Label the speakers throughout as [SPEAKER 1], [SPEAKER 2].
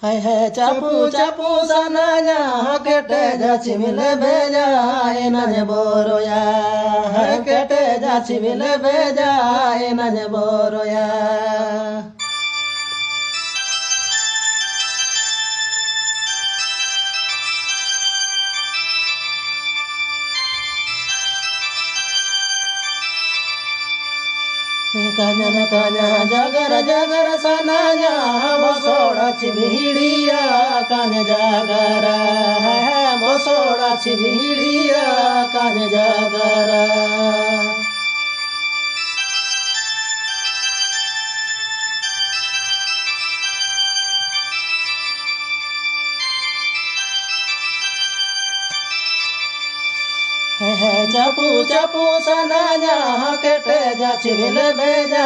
[SPEAKER 1] हाय हाय चापू चापू सानाया केटे जाची मिले बेजा एनाने बोरोया हाय केटे जाची मिले बेजा एनाने बोरोया kanya kanya jagara jagara sananya mosoda chibiriya kanya jagara mosoda chibiriya kanya jagara चापू चापू Sanaya केटे जाची मिले बेजा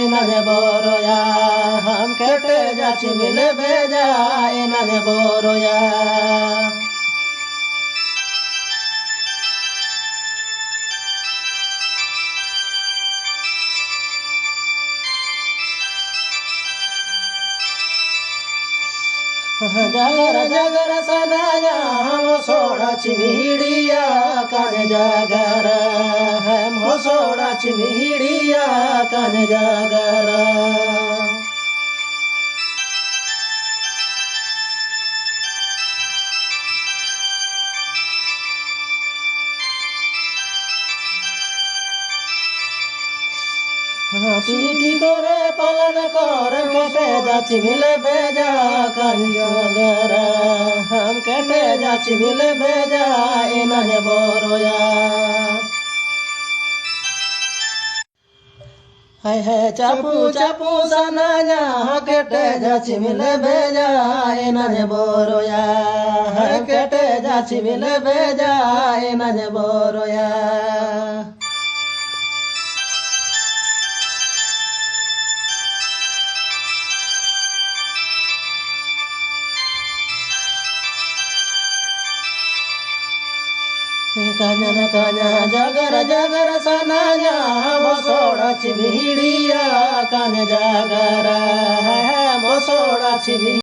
[SPEAKER 1] इनाने बोरोया हम केटे जाची मिले बेजा इनाने बोरोया जागरा जागरा सनाया मोसोड़ा चिमिड़िया कान जागरा है मोसोड़ा चिमिड़िया कान जागरा पीटी करे पालन कर केटे जाची मिले बेजा कान जागरा हम केटे जाची मिले बेजा इनाने बोरोया हाय हाय चापू चापू सनाया केटे जाची मिले बेजा इनाने बोरोया हाय केटे जाची मिले बेजा इनाने बोरोया kanya kanya jagara jagara sananya mosoda chibiriya kanya jagara mosoda chibiriya